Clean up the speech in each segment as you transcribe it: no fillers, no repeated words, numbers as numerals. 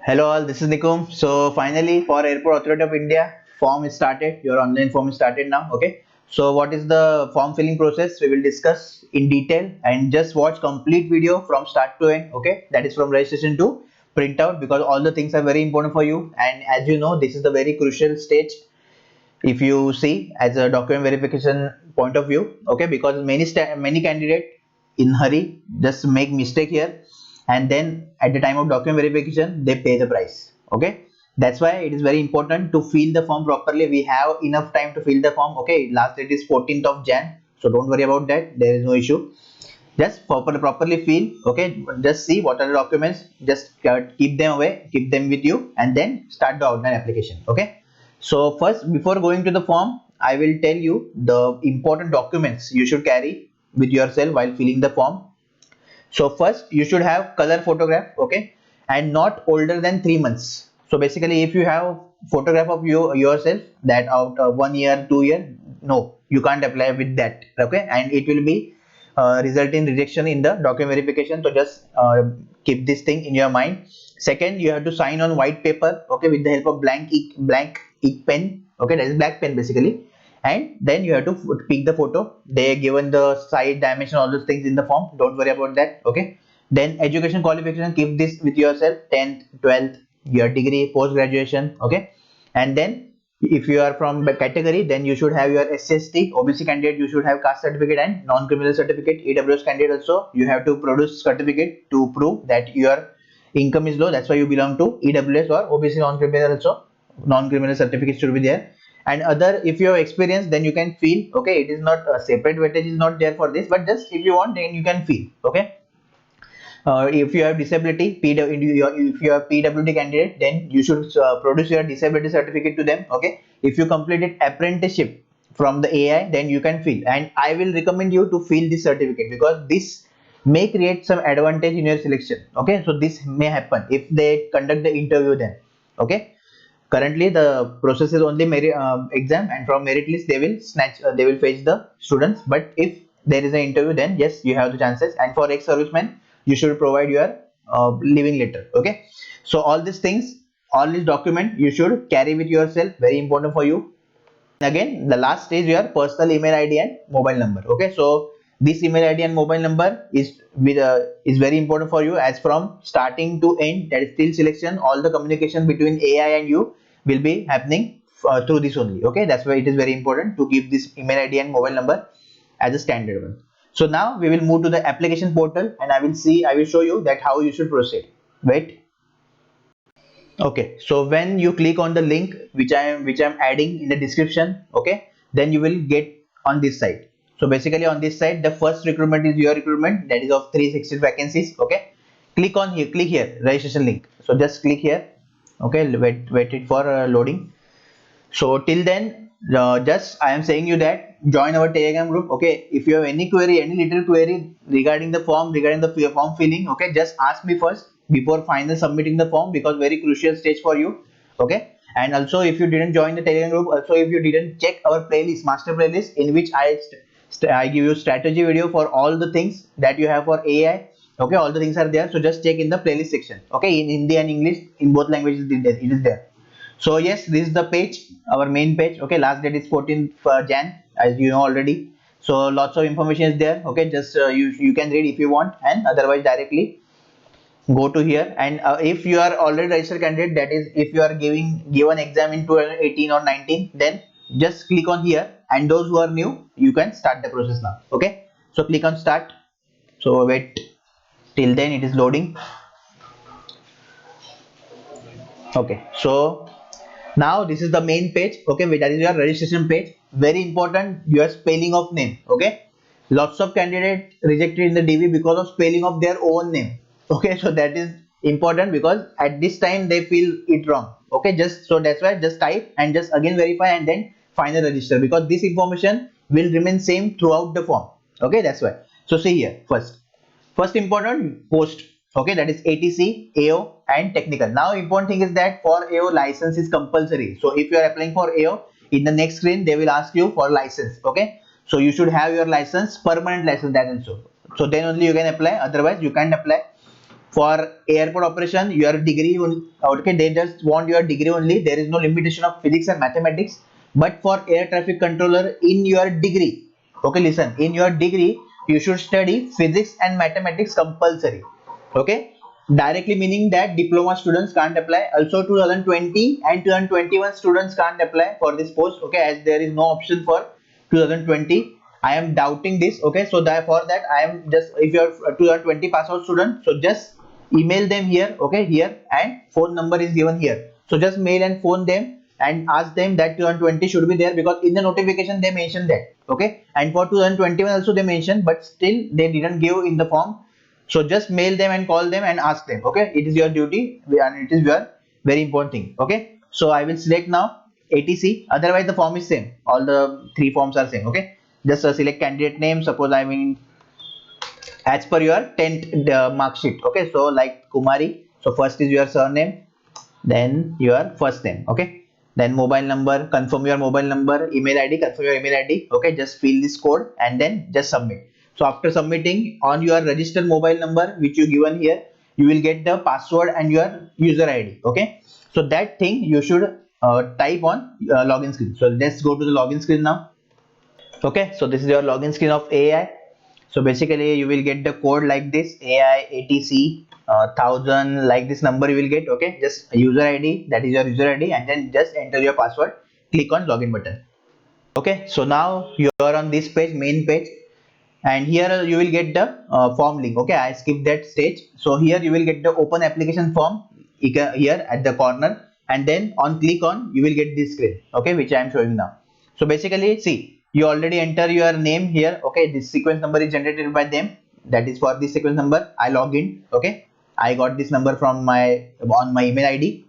Hello all, this is Nikum. So finally for Airport Authority of India, form is started. Your online form is started now. Okay. So what is the form filling process? We will discuss in detail and just watch complete video from start to end. Okay. That is from registration to printout because all the things are very important for you. And as you know, this is the very crucial stage if you see as a document verification point of view. Okay, because many candidate in hurry just make mistake here, and then at the time of document verification they pay the price. Okay, that's why it is very important to fill the form properly. We have enough time to fill the form. Okay, last date is 14th of Jan, so don't worry about that, there is no issue. Just properly fill. Okay, just see what are the documents, just keep them away, keep them with you, and then start the outline application. Okay, so first, before going to the form, I will tell you the important documents you should carry with yourself while filling the form. So first, you should have color photograph. Okay, and not older than 3 months. So basically, if you have photograph of yourself that out 1 year 2 year, no, you can't apply with that. Okay, and it will be result in rejection in the document verification. So just keep this thing in your mind. Second, you have to sign on white paper. Okay, with the help of blank ink pen. Okay, that is black pen basically. And then you have to pick the photo. They given the size, dimension, all those things in the form. Don't worry about that. Okay, then education qualification, keep this with yourself: 10th, 12th, your degree, post graduation. Okay, and then if you are from the category, then you should have your SCST. OBC candidate, you should have caste certificate and non-criminal certificate. EWS candidate also, you have to produce certificate to prove that your income is low, that's why you belong to EWS. Or OBC non-criminal also, non-criminal certificate should be there. And other, if you have experience, then you can feel. Okay, it is not a separate weightage is not there for this, but just if you want, then you can feel. Okay, if you have disability, if you are PWD candidate, then you should produce your disability certificate to them. Okay, if you completed apprenticeship from the AI, then you can fill, and I will recommend you to fill this certificate because this may create some advantage in your selection. Okay, so this may happen if they conduct the interview then. Okay, currently the process is only merit exam, and from merit list they will they will fetch the students. But if there is an interview, then yes, you have the chances. And for ex-servicemen, you should provide your living letter. Okay, so all these things, all these document you should carry with yourself, very important for you. Again, the last stage, your personal email ID and mobile number. Okay, so this email ID and mobile number is very important for you, as from starting to end, that is till selection, all the communication between AI and you will be happening through this only. Okay, that's why it is very important to give this email ID and mobile number as a standard one. So now we will move to the application portal, and I will show you that how you should proceed. Wait. Okay, so when you click on the link which I'm adding in the description, okay, then you will get on this site. So basically on this site, the first recruitment is your recruitment, that is of 360 vacancies. Okay, click here, registration link. So just click here. Okay, wait it for loading. So till then, just I am saying you that join our Telegram group. Okay, if you have any query, any little query regarding the form, regarding the form filling, okay, just ask me first before final submitting the form, because very crucial stage for you. Okay, and also if you didn't join the Telegram group, also if you didn't check our playlist, master playlist, in which I give you strategy video for all the things that you have for AI. Okay, all the things are there. So just check in the playlist section. Okay, in Hindi and English, in both languages it is there. So yes, this is the page, our main page. Okay, last date is 14th Jan, as you know already. So lots of information is there. Okay, just you can read if you want, and otherwise directly go to here. And if you are already registered candidate, that is if you are given exam in 2018 or 19, then just click on here. And those who are new, you can start the process now. Okay, so click on start. So wait till then, it is loading. Okay, so now this is the main page. Okay, that is your registration page. Very important, your spelling of name. Okay, lots of candidates rejected in the DV because of spelling of their own name. Okay, so that is important because at this time they feel it wrong. Okay, just so that's why just type and just again verify and then final register, because this information will remain same throughout the form. Okay, that's why. So see here, first important post. Okay, that is ATC, AO and technical. Now important thing is that for AO, license is compulsory. So if you are applying for AO, in the next screen they will ask you for license. Okay, so you should have your license, permanent license, that also. So then only you can apply, otherwise you can't apply. For airport operation, your degree, okay, they just want your degree only. There is no limitation of physics and mathematics. But for air traffic controller, in your degree, okay, listen, in your degree you should study physics and mathematics compulsory. Okay, directly meaning that diploma students can't apply. Also 2020 and 2021 students can't apply for this post, okay, as there is no option for 2020. I am doubting this, okay, so that for that I am just, if you are 2020 pass out student, so just email them here, okay, here, and phone number is given here. So just mail and phone them and ask them that 2020 should be there, because in the notification they mentioned that, okay, and for 2021 also they mentioned, but still they didn't give in the form. So just mail them and call them and ask them, okay, it is your duty and it is your very important thing, okay. So I will select now ATC, otherwise the form is same, all the three forms are same, okay. Just select candidate name, suppose I mean as per your 10th mark sheet, okay, so like Kumari, so first is your surname, then your first name, okay, then mobile number, confirm your mobile number, email ID, confirm your email ID, okay, just fill this code and then just submit. So after submitting, on your registered mobile number which you given here, you will get the password and your user ID, okay. So that thing you should type on login screen. So let's go to the login screen now. Okay, so this is your login screen of AI. So basically you will get the code like this, AI ATC 1000, like this number you will get, okay. Just user ID, that is your user ID, and then just enter your password, click on login button. Okay, so now you are on this page, main page, and here you will get the form link. Okay, I skipped that stage. So here you will get the open application form here at the corner, and then on click on, you will get this screen, okay, which I am showing now. So basically, see, you already enter your name here, okay. This sequence number is generated by them, that is for this sequence number I log in, okay. I got this number from my on my email ID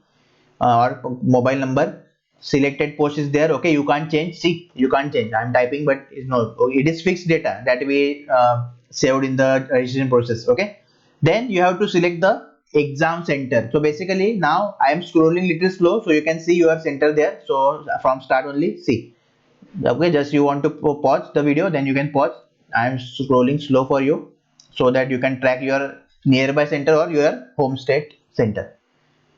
or mobile number. Selected post is there, okay, you can't change. See, you can't change, I'm typing, but it's not, it is fixed data that we saved in the registration process, okay. Then you have to select the exam center. So basically now I am scrolling little slow, so you can see your center there. So from start only, see, okay, just you want to pause the video, then you can pause. I am scrolling slow for you so that you can track your nearby center or your home state center.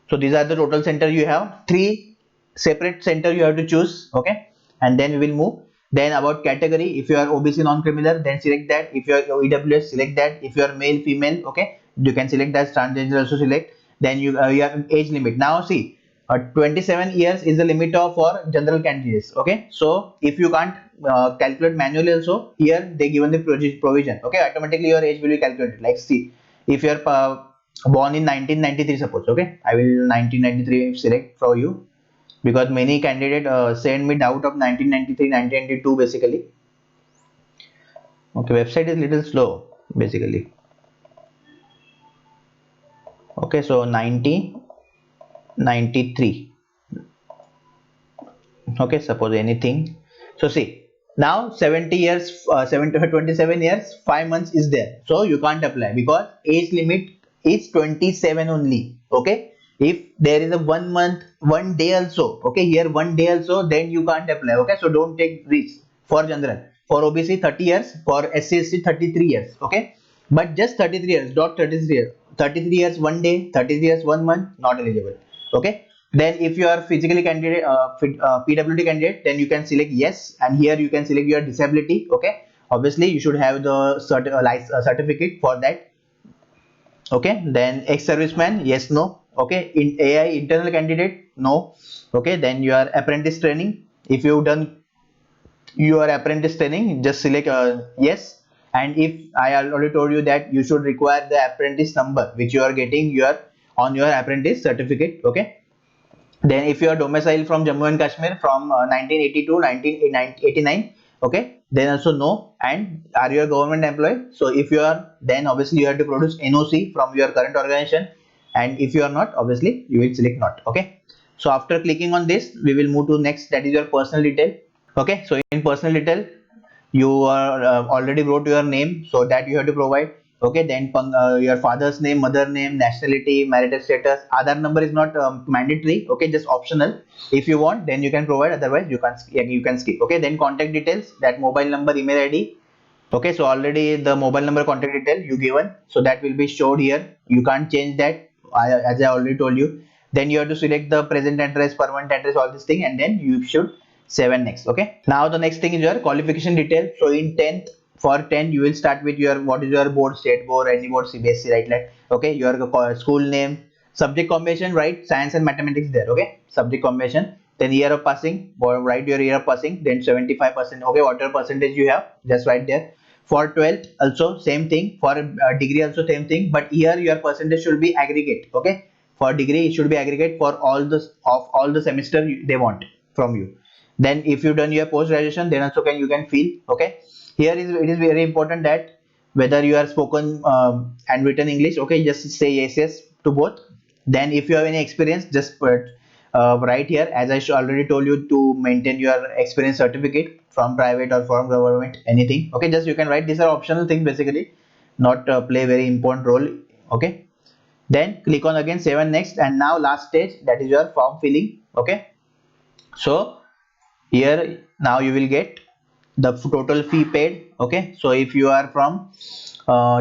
So these are the total center you have. Three separate center you have to choose, okay, and then we will move. Then about category, if you are OBC non-criminal, then select that. If you are EWS, select that. If you are male female, okay, you can select that. Transgender also select. Then you have age limit. Now see, 27 years is the limit of for general candidates, okay. So if you can't calculate manually also, here they given the provision, okay, automatically your age will be calculated. Like see, if you are born in 1993 suppose, okay, I will 1993 select for you, because many candidate send me doubt of 1993 1992 basically. Okay, website is little slow basically. Okay, so 1993, okay, suppose anything. So see, now 70 years 27 years 5 months is there, so you can't apply because age limit is 27 only, okay. If there is a 1 month 1 day also, okay, here 1 day also, then you can't apply, okay. So don't take risk for general. For OBC 30 years, for SC 33 years, okay, but just 33 years, dot 33 years, 33 years 1 day, 33 years 1 month, not eligible, okay. Then if you are physically candidate, PWD candidate, then you can select yes, and here you can select your disability, okay. Obviously you should have the certificate for that, okay. Then ex-serviceman, yes, no, okay. In AI internal candidate, no, okay. Then your apprentice training, if you've done your apprentice training, just select yes. And if I already told you that you should require the apprentice number which you are getting your on your apprentice certificate, okay. Then if you are domiciled from Jammu and Kashmir from 1980 to 1989, okay, then also no. And are you a government employee? So if you are, then obviously you have to produce NOC from your current organization, and if you are not, obviously you will select not, okay. So after clicking on this, we will move to next, that is your personal detail, okay. So in personal detail, you are already wrote your name, so that you have to provide, okay. Then your father's name, mother name, nationality, marital status. Aadhaar number is not mandatory, okay, just optional. If you want, then you can provide, otherwise you can skip, okay. Then contact details, that mobile number, email ID, Okay, so already the mobile number contact detail you given, so that will be showed here. You can't change that, as I already told you. Then you have to select the present address, permanent address, all this thing, and then you should save and next. Okay, now the next thing is your qualification detail. So in 10th, for 10 you will start with your, what is your board, state board, any board, CBSE, right? Like, okay, your school name, subject combination, right? Science and mathematics there. Okay, subject combination. Then year of passing, or write your year of passing. Then 75%. Okay, whatever percentage you have, just write there. For 12th also same thing. For degree also same thing, but here your percentage should be aggregate. Okay, for degree it should be aggregate for all the of all the semester they want from you. Then if you done your post graduation, then also can, you can fill. Okay, here is, it is very important that whether you are spoken and written English. Okay, just say yes, yes to both. Then if you have any experience, just put right here, as I already told you, to maintain your experience certificate from private or from government, anything. Okay, just you can write. These are optional things basically, not play very important role. Okay, then click on again save and next, and now last stage, that is your form filling. Okay, so here now you will get the total fee paid. Okay, so if you are from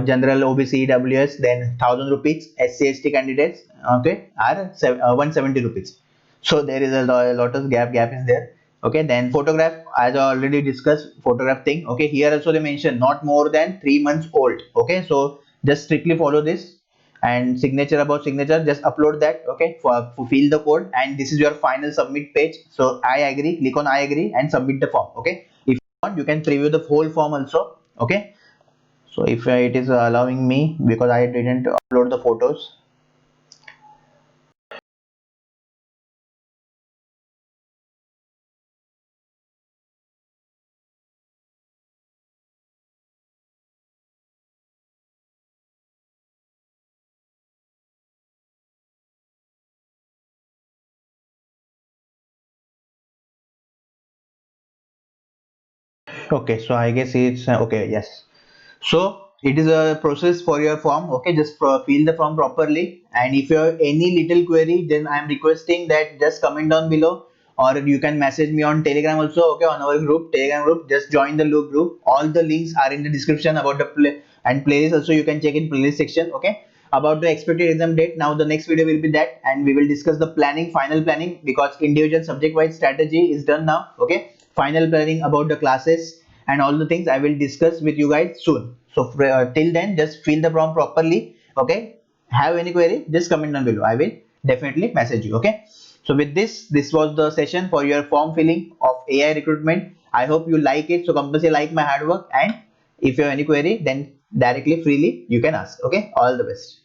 general, OBC, EWS, then 1000 rupees. SC/ST candidates, okay, are 170 rupees. So there is a lot of gap is there. Okay, then photograph, as I already discussed, photograph thing. Okay, here also they mention not more than 3 months old. Okay, so just strictly follow this. And signature, about signature, just upload that. Okay, for fill the code, and this is your final submit page. So I agree, click on I agree and submit the form. Okay, if you want, you can preview the whole form also. Okay, so if it is allowing me, because I didn't upload the photos. Okay, so I guess it's okay, yes. So it is a process for your form. Okay, just fill the form properly, and if you have any little query, then I am requesting that just comment down below, or you can message me on Telegram also. Okay, on our group, Telegram group, just join the loop group. All the links are in the description about the play and playlist also, you can check in playlist section. Okay, about the expected exam date, now the next video will be that, and we will discuss the planning, final planning, because individual subject wise strategy is done now. Okay, final planning about the classes and all the things I will discuss with you guys soon. So till then, just fill the prompt properly. Okay, have any query, just comment down below, I will definitely message you. Okay, so with this was the session for your form filling of AI recruitment. I hope you like it. So compulsory like my hard work, and if you have any query, then directly freely you can ask. Okay, all the best.